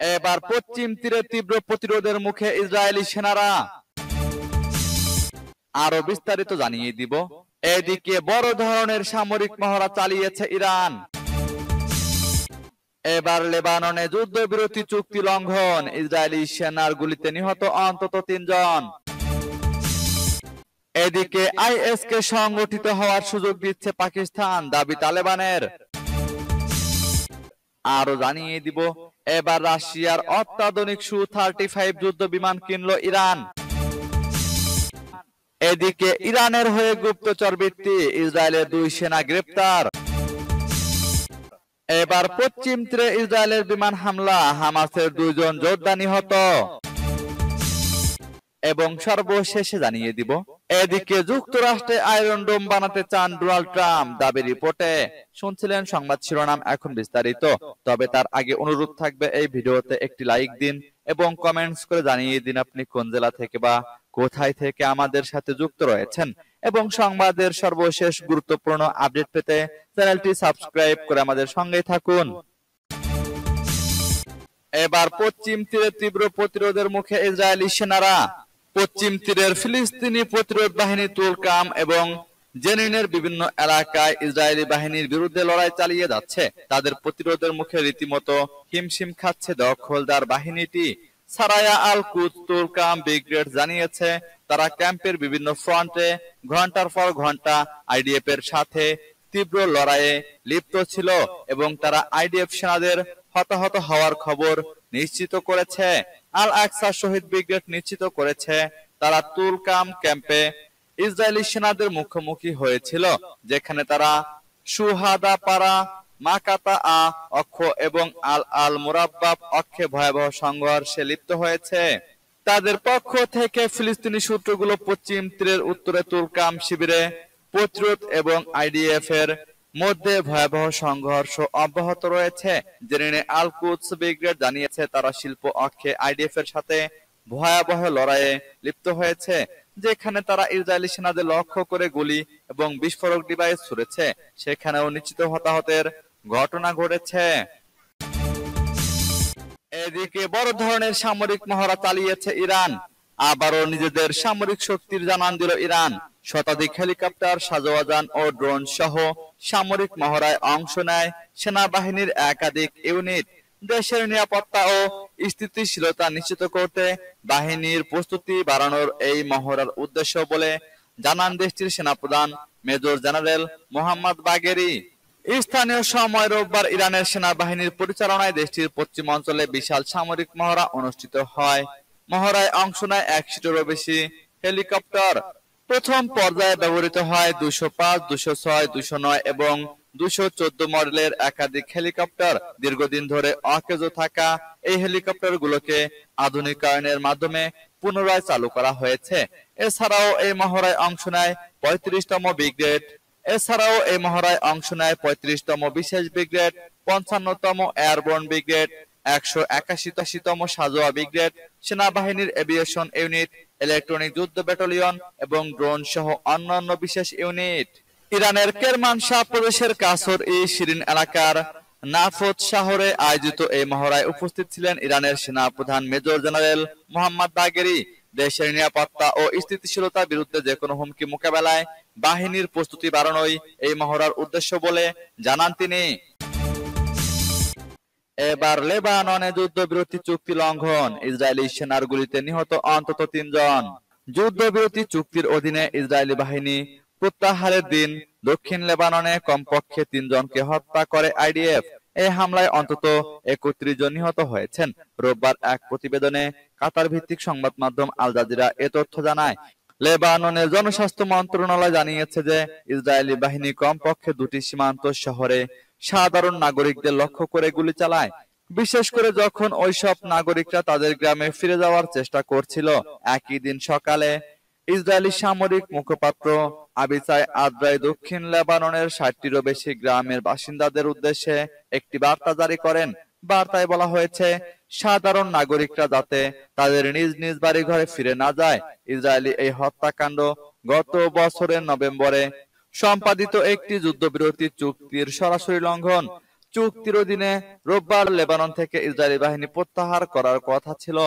এবার পশ্চিম তীরে তীব্র প্রতিরোধের মুখে ইসরায়েলি সেনারা। আরো বিস্তারিত জানিয়ে দিব। এদিকে বড় ধরনের সামরিক মহড়া চালিয়েছে ইরান। এবার লেবাননে যুদ্ধবিরতি চুক্তি লঙ্ঘন, ইসরায়েলি সেনার গুলিতে নিহত অন্তত 3 জন। এদিকে আইএস কে সংগঠিত হওয়ার সুযোগ দিচ্ছে পাকিস্তান, দাবি তালেবানের। আরো জানিয়ে দিব, এবার রাশিয়ার অত্যাধুনিক সু-35 যুদ্ধ বিমান কিনল ইরান। এদিকে ইরানের হয়ে গুপ্তচর বৃত্তি, ইসরায়েলের 2 সেনা গ্রেপ্তার। এবার পশ্চিম তীরে ইসরায়েলের বিমান হামলা, হামাসের 2 জন যোদ্ধা নিহত। এবং সর্বশেষে জানিয়ে দিব, এদিকে যুক্তরাষ্ট্রে আয়রন ডোম বানাতে চান ডোনাল্ড ট্রাম্প, দাবি রিপোর্টে। শুনছিলেন সংবাদ শিরোনাম, এখন বিস্তারিত। তবে তার আগে অনুরোধ থাকবে এই ভিডিওতে একটি লাইক দিন এবং কমেন্টস করে জানিয়ে দিন আপনি কোন জেলা থেকে বা কোথায় থেকে আমাদের সাথে যুক্ত রয়েছেন। এবং সংবাদের সর্বশেষ গুরুত্বপূর্ণ আপডেট পেতে চ্যানেলটি সাবস্ক্রাইব করে আমাদের সঙ্গেই থাকুন। এবার পশ্চিম তীরে তীব্র প্রতিরোধের মুখে ইসরায়েলি সেনারা। পশ্চিম তীরের ফিলিস্তিনি প্রতিরোধ বাহিনী তুলকাম এবং জেনিনের বিভিন্ন এলাকায় ইসরায়েলি বাহিনীর বিরুদ্ধে লড়াই চালিয়ে যাচ্ছে। তাদের প্রতিরোধের মুখে রীতিমতো হিমশিম খাচ্ছে দখলদার বাহিনীটি। সারায়া আল কুদস তুলকাম ব্রিগেড জানিয়েছে, তারা ক্যাম্পের বিভিন্ন ফ্রন্টে ঘন্টার পর ঘন্টা আইডিএফ এর সাথে তীব্র লড়াইয়ে লিপ্ত ছিল এবং তারা আইডিএফ সেনাদের হতাহত হওয়ার খবর নিশ্চিত করেছে। আল আকসা শহীদ ব্রিগেড নিশ্চিত করেছে, তারা তুলকাম ক্যাম্পে ইসরায়েলি সেনাদের মুখোমুখি হয়েছিল, যেখানে তারা সুহাদা পাড়া, মাকাতা অক্ষ এবং আল আল মুরাব্বাব অক্ষে ভয়াবহ সংঘর্ষে লিপ্ত হয়েছে। তাদের পক্ষ থেকে ফিলিস্তিনি সূত্রগুলো পশ্চিম তীরের উত্তরে তুলকাম শিবিরে প্রতিরোধ এবং আইডিএফ এর মধ্যে ভয়াবহ সংঘর্ষ অব্যাহত রয়েছে। জেনিনে আল কুদস ব্রিগেড জানিয়েছে, তারা শিল্প অক্ষে আইডিএফ এর সাথে ভয়াবহ লড়াইয়ে লিপ্ত হয়েছে, যেখানে তারা ইসরায়েলি সেনাদের লক্ষ্য করে গুলি এবং বিস্ফোরক ডিভাইস ছুড়েছে। সেখানেও নিশ্চিত হতাহতের ঘটনা ঘটেছে। এদিকে বড় ধরনের সামরিক মহড়া চালিয়েছে ইরান। আবারও নিজেদের সামরিক শক্তির জানান দিল ইরান। শতাধিক হেলিকপ্টার, সাজোয়াজান ও ড্রোন সহ সামরিক মহড়ায় অংশ নেয় সেনাবাহিনীর একাধিক ইউনিট। দেশের নিরাপত্তা ও স্থিতিশীলতা নিশ্চিত করতে বাহিনীর প্রস্তুতি বাড়ানোর এই মহড়ার উদ্দেশ্য বলে জানান দেশটির সেনাপ্রধান মেজর জেনারেল মোহাম্মদ বাগেরি। স্থানীয় সময় রোববার ইরানের সেনাবাহিনীর পরিচালনায় দেশটির পশ্চিম অঞ্চলে বিশাল সামরিক মহড়া অনুষ্ঠিত হয়। মহড়ায় অংশ নেয় 100-টিরও বেশি হেলিকপ্টার। প্রথম পর্যায়ে ব্যবহৃত হয় 205, 206, 209 এবং 214 মডেলের একাধিক হেলিকপ্টার। দীর্ঘদিন ধরে অকেজো থাকা এই হেলিকপ্টারগুলোকে আধুনিকায়নের মাধ্যমে পুনরায় চালু করা হয়েছে। এছাড়াও এই মহড়ায় অংশ নেয় 35তম বিশেষ ব্রিগেড, 55তম এয়ারবোর্ন ব্রিগেড, 181তম সাজোয়া ব্রিগেড, সেনাবাহিনীর এভিয়েশন ইউনিট, ইলেকট্রনিক যুদ্ধ ব্যাটালিয়ন এবং ড্রোন সহ অন্যান্য বিশেষ ইউনিট। ইরানের কেরমানশাহ প্রদেশের কাসর-ই-শিরিন এলাকার নাফত শহরে আয়োজিত এই মহড়ায় উপস্থিত ছিলেন ইরানের সেনা প্রধান মেজর জেনারেল মোহাম্মদ বাগেরি। দেশের নিরাপত্তা ও স্থিতিশীলতার বিরুদ্ধে যে কোনো হুমকি মোকাবেলায় বাহিনীর প্রস্তুতি বাড়ানোই এই মহড়ার উদ্দেশ্য বলে জানান তিনি। এবার লেবাননে যুদ্ধবিরতি চুক্তি লঙ্ঘন, ইসরায়েলি সেনার গুলিতে নিহত অন্তত 3 জন। যুদ্ধবিরতি চুক্তির অধীনে ইসরায়েলি বাহিনী প্রত্যাহারের দিন দক্ষিণ লেবাননে কমপক্ষে 3 জনকে হত্যা করে আইডিএফ। এই হামলায় অন্তত 31 জন নিহত হয়েছেন। রোববার এক প্রতিবেদনে কাতার ভিত্তিক সংবাদ মাধ্যম আল জাজিরা এ তথ্য জানায়। লেবাননের জনস্বাস্থ্য মন্ত্রণালয় জানিয়েছে যে ইসরায়েলি বাহিনী কমপক্ষে 2টি সীমান্ত শহরে সাধারণ নাগরিকদের লক্ষ্য করে গুলি চালায়, বিশেষ করে যখন ওইসব নাগরিকরা তাদের গ্রামে ফিরে যাওয়ার চেষ্টা করছিল। একই দিন সকালে ইসরায়েলি সামরিক মুখপাত্র আবিসাই আদ্রাই দক্ষিণ লেবাননের 60টিরও বেশি গ্রামের বাসিন্দাদের উদ্দেশ্যে একটি বার্তা জারি করেন। বার্তায় বলা হয়েছে, সাধারণ নাগরিকরা যাতে তাদের নিজ নিজ বাড়ি ঘরে ফিরে না যায়। ইসরায়েলি এই হত্যাকাণ্ড গত বছরের নভেম্বরে সম্পাদিত একটি যুদ্ধবিরতি চুক্তির সরাসরি লঙ্ঘন। চুক্তির অধীনে রোববার লেবানন থেকে ইসরায়েলি বাহিনী প্রত্যাহার করার কথা ছিল।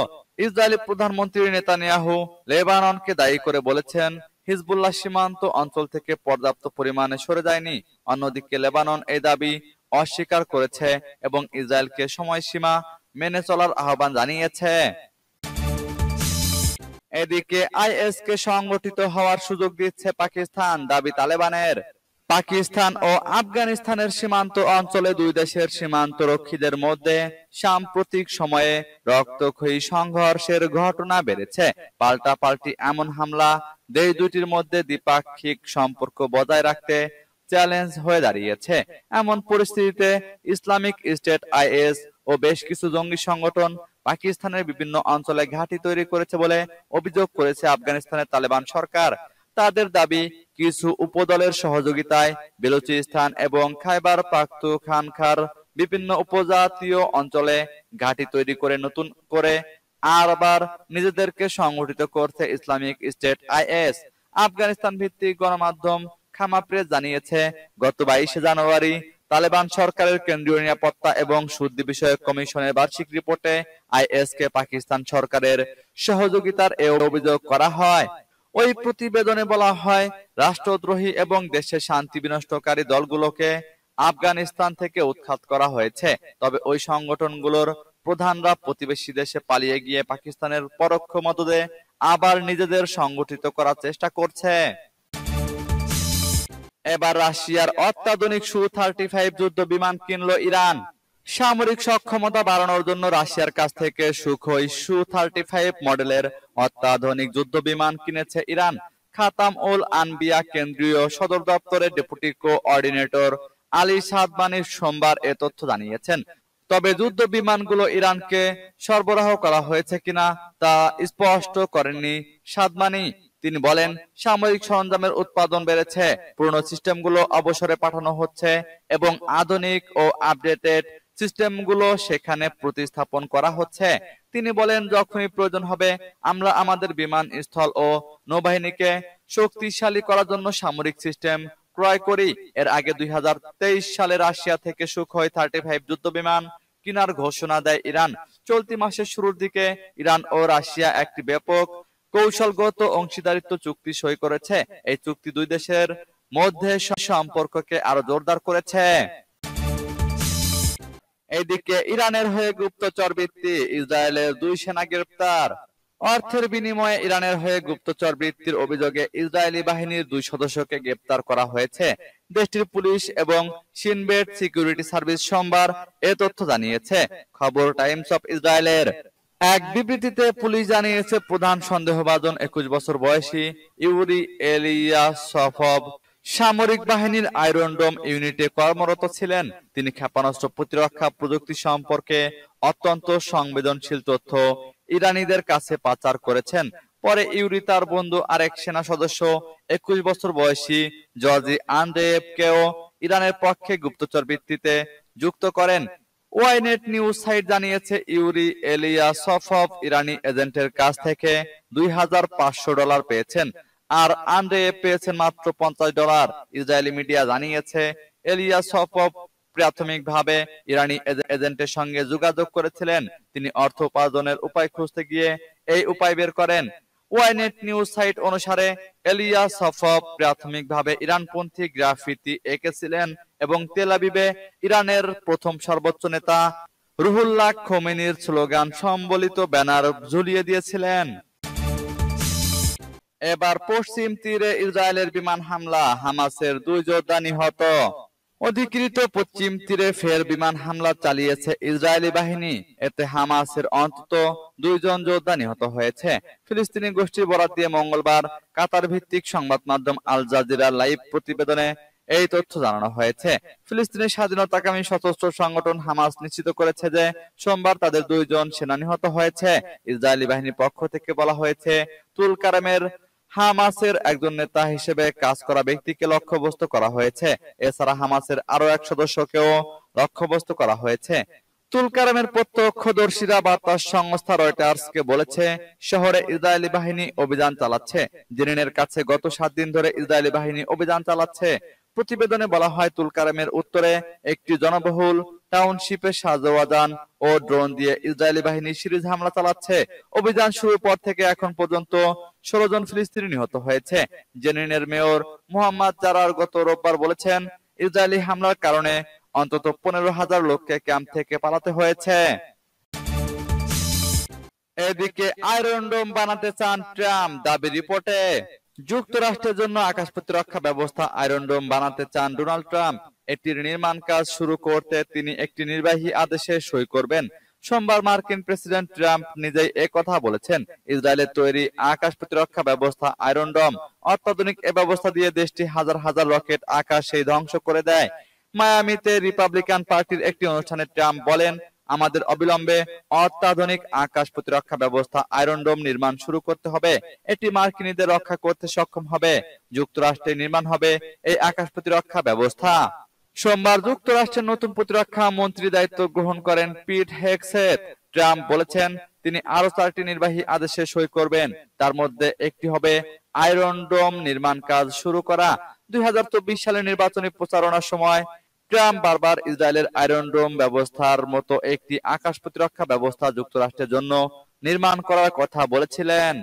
ইসরায়েলি প্রধানমন্ত্রী নেতানিয়াহু লেবাননকে দায়ী করে বলেছেন, হিজবুল্লাহ সীমান্ত অঞ্চল থেকে পর্যাপ্ত পরিমাণে সরে যায়নি। অন্যদিকে লেবানন এই দাবি অস্বীকার করেছে এবং ইসরায়েলকে সময়সীমা মেনে চলার আহ্বান জানিয়েছে। এদিকে আইএস কে সংগঠিত হওয়ার সুযোগ দিচ্ছে পাকিস্তান, দাবি তালেবানের। পাকিস্তান ও আফগানিস্তানের সীমান্ত অঞ্চলে দুই দেশের সীমান্তরক্ষীদের মধ্যে সাম্প্রতিক সময়ে রক্তক্ষয়ী সংঘর্ষের ঘটনা বেড়েছে। পাল্টাপাল্টি এমন হামলা দেশ দুটির মধ্যে দ্বিপাক্ষিক সম্পর্ক বজায় রাখতে চ্যালেঞ্জ হয়ে দাঁড়িয়েছে। এমন পরিস্থিতিতে ইসলামিক স্টেট আইএস ও বেশ কিছু জঙ্গি সংগঠন পাকিস্তানের বিভিন্ন অঞ্চলে ঘাঁটি তৈরি করেছে বলে অভিযোগ করেছে আফগানিস্তানের তালেবান সরকার। তাদের দাবি, কিছু উপদলের সহযোগিতায় বেলুচিস্তান এবং খাইবার পাখতুনখাওয়ার বিভিন্ন উপজাতীয় অঞ্চলে ঘাঁটি তৈরি করে নতুন করে আবার নিজেদেরকে সংগঠিত করছে ইসলামিক স্টেট আইএস। আফগানিস্তান ভিত্তিক গণমাধ্যম খামা প্রেস জানিয়েছে, গত 22শে জানুয়ারি তালেবান সরকারের কেন্দ্রীয় নিরাপত্তা এবং শুদ্ধি বিষয়ক কমিশনের বার্ষিক রিপোর্টে আইএস কে পাকিস্তান সরকারের সহযোগিতার এ অভিযোগ করা হয়। ওই প্রতিবেদনে বলা হয়, রাষ্ট্রদ্রোহী এবং দেশের শান্তি বিনষ্টকারী দলগুলোকে আফগানিস্তান থেকে উৎখাত করা হয়েছে। তবে ওই সংগঠনগুলোর প্রধানরা প্রতিবেশী দেশে পালিয়ে গিয়ে পাকিস্তানের পরোক্ষ মদদে আবার নিজেদের সংগঠিত করার চেষ্টা করছে। এবার রাশিয়ার অত্যাধুনিক সু-35 যুদ্ধ বিমান কিনল ইরান। সামরিক সক্ষমতা বাড়ানোর জন্য রাশিয়ার কাছ থেকে সুখোই সু-35 মডেলের অত্যাধুনিক যুদ্ধ বিমান কিনেছে ইরান। খাতাম উল আনবিয়া কেন্দ্রীয় সদর দপ্তরের ডেপুটি কোঅর্ডিনেটর আলী সাদমানি সোমবার এ তথ্য জানিয়েছেন। তবে যুদ্ধ বিমানগুলো ইরানকে সরবরাহ করা হয়েছে কিনা তা স্পষ্ট করেননি সাদমানি। তিনি বলেন, সামরিক সরঞ্জামের উৎপাদন বেড়েছে, পুরনো সিস্টেমগুলো অবসরে পাঠানো হচ্ছে এবং আধুনিক ও আপডেটেড সিস্টেমগুলো সেখানে প্রতিস্থাপন করা হচ্ছে। তিনি বলেন, যখনই প্রয়োজন হবে আমরা আমাদের বিমান স্থল ও নৌবাহিনীকে শক্তিশালী করার জন্য সামরিক সিস্টেম ক্রয় করি। এর আগে 2023 সালে রাশিয়া থেকে সুখোই 35 যুদ্ধ বিমান কেনার ঘোষণা দেয় ইরান। চলতি মাসের শুরুর দিকে ইরান ও রাশিয়া একটি ব্যাপক কৌশলগত অংশীদারিত্ব চুক্তি সই করেছে। এই চুক্তি দুই দেশের মধ্যে সম্পর্ককে আরো জোরদার করেছে। এদিকে ইরানের হয়ে গুপ্তচর বৃত্তি, ইসরায়েলের 2 সেনা গ্রেপ্তার। অর্থের বিনিময়ে ইরানের হয়ে গুপ্তচর বৃত্তির অভিযোগে ইসরায়েলি বাহিনীর 2 সদস্যকে গ্রেপ্তার করা হয়েছে। দেশটির পুলিশ এবং শিনবেট সিকিউরিটি সার্ভিস সোমবার এ তথ্য জানিয়েছে। খবর টাইমস অফ ইসরায়েলের। এক বিবৃতিতে পুলিশ জানিয়েছে, প্রধান সন্দেহভাজন 21 বছর বয়সী ইউরি এলিয়াসফভ সামরিক বাহিনীর আয়রন ডোম ইউনিটে কর্মরত ছিলেন। তিনি ক্ষেপণাস্ত্র প্রতিরক্ষা প্রযুক্তি সম্পর্কে অত্যন্ত সংবেদনশীল তথ্য ইরানিদের কাছে পাচার করেছেন। পরে ইউরি তার বন্ধু আরেক সেনা সদস্য 21 বছর বয়সী জর্জি আন্দ্রেয়েভকেও ইরানের পক্ষে গুপ্তচর বৃত্তিতে যুক্ত করেন। ওয়াইনেট নিউজ সাইট জানিয়েছে, ইউরি এলিয়াসফভ ইরানি এজেন্টের কাছ থেকে $2,500 পেয়েছেন, আর আন্দ্রেয়েভ পেয়েছেন মাত্র $50। ইসরায়েলি মিডিয়া জানিয়েছে, এলিয়াসফভ প্রাথমিকভাবে ইরানি এজেন্টের সঙ্গে যোগাযোগ করেছিলেন। তিনি অর্থ উপার্জনের উপায় খুঁজতে গিয়ে এই উপায় বের করেন। ওয়াইনেট নিউজ সাইট অনুসারে এলিয়াসফভ প্রাথমিকভাবে ইরানপন্থী গ্রাফিতি এঁকেছিলেন এবং তেল আবিবে ইরানের প্রথম সর্বোচ্চ নেতা রুহুল্লাহ খোমেনির স্লোগান সম্বলিত ব্যানার ঝুলিয়ে দিয়েছিলেন। এবার পশ্চিম তীরে ইসরায়েলের বিমান হামলা, হামাসের 2 যোদ্ধা নিহত। অধিকৃত পশ্চিম তীরে ফের বিমান হামলা চালিয়েছে ইসরায়েলি বাহিনী। এতে হামাসের অন্তত 2 জন যোদ্ধা নিহত হয়েছে। ফিলিস্তিনি গোষ্ঠীর বরাত দিয়ে মঙ্গলবার কাতার ভিত্তিক সংবাদ মাধ্যম আল জাজিরার লাইভ প্রতিবেদনে এই তথ্য জানানো হয়েছে। ফিলিস্তিনের স্বাধীনতাকামী সশস্ত্র সংগঠন হামাস নিশ্চিত করেছে যে সোমবার তাদের 2 জন সেনা নিহত হয়েছে। ইসরায়েলি বাহিনীর পক্ষ থেকে বলা হয়েছে, তুলকারেমের হামাসের একজন নেতা হিসেবে কাজ করা ব্যক্তিকে লক্ষ্যবস্তু করা হয়েছে। এছাড়া হামাসের আরো এক সদস্যকেও লক্ষ্যবস্তু করা হয়েছে। তুলকারেমের প্রত্যক্ষদর্শীরা বার্তা সংস্থা রয়টার্সকে বলেছে, শহরে ইসরায়েলি বাহিনী অভিযান চালাচ্ছে। জেনিনের কাছে গত 7 দিন ধরে ইসরায়েলি বাহিনী অভিযান চালাচ্ছে। প্রতিবেদনে বলা হয়, তুলকারেমের উত্তরে একটি জনবহুল টাউনশিপে সাজোয়াজান ও ড্রোন দিয়ে ইসরায়েলি বাহিনী সিরিজ হামলা চালাচ্ছে। অভিযান শুরুর পর থেকে এখন পর্যন্ত 16 জন ফিলিস্তিনি নিহত হয়েছে। জেনিনের মেয়র মোহাম্মদ জারার গত রোববার বলেছেন, ইসরায়েলি হামলার কারণে অন্তত 15,000 লোককে ক্যাম্প থেকে পালাতে হয়েছে। এদিকে আয়রন ডোম বানাতে চান ট্রাম্প, দাবি রিপোর্টে। যুক্তরাষ্ট্রের জন্য আকাশ প্রতিরক্ষা ব্যবস্থা আয়রন ডোম বানাতে চান ডোনাল্ড ট্রাম্প। এটির নির্মাণ কাজ শুরু করতে তিনি একটি নির্বাহী আদেশে সই করবেন। সোমবার মার্কিন প্রেসিডেন্ট ট্রাম্প নিজেই একথা বলেছেন। ইসরায়েলের তৈরি আকাশ প্রতিরক্ষা ব্যবস্থা আয়রন ডোম অত্যাধুনিক এ ব্যবস্থা দিয়ে দেশটি হাজার হাজার রকেট আকাশেই ধ্বংস করে দেয়। মায়ামিতে রিপাবলিকান পার্টির একটি অনুষ্ঠানে ট্রাম্প বলেন, আমাদের অবিলম্বে অত্যাধুনিক আকাশ প্রতিরক্ষা ব্যবস্থা আয়রন ডোম নির্মাণ শুরু করতে হবে। এটি মার্কিনীদের রক্ষা করতে সক্ষম হবে। যুক্তরাষ্ট্রে নির্মাণ হবে এই আকাশ প্রতিরক্ষা ব্যবস্থা। সোমবার যুক্তরাষ্ট্রের নতুন প্রতিরক্ষা মন্ত্রী দায়িত্ব গ্রহণ করেন পিট হেগসেথ। ট্রাম্প বলেছেন, তিনি আরো 4টি নির্বাহী আদেশে সই করবেন। তার মধ্যে একটি হবে আয়রন ডোম নির্মাণ কাজ শুরু করা। 2024 সালের নির্বাচনী প্রচারণার সময় ট্রাম্প বারবার ইসরায়েলের আয়রন ডোম ব্যবস্থার মতো একটি আকাশ প্রতিরক্ষা ব্যবস্থা যুক্তরাষ্ট্রের জন্য নির্মাণ করার কথা বলেছিলেন।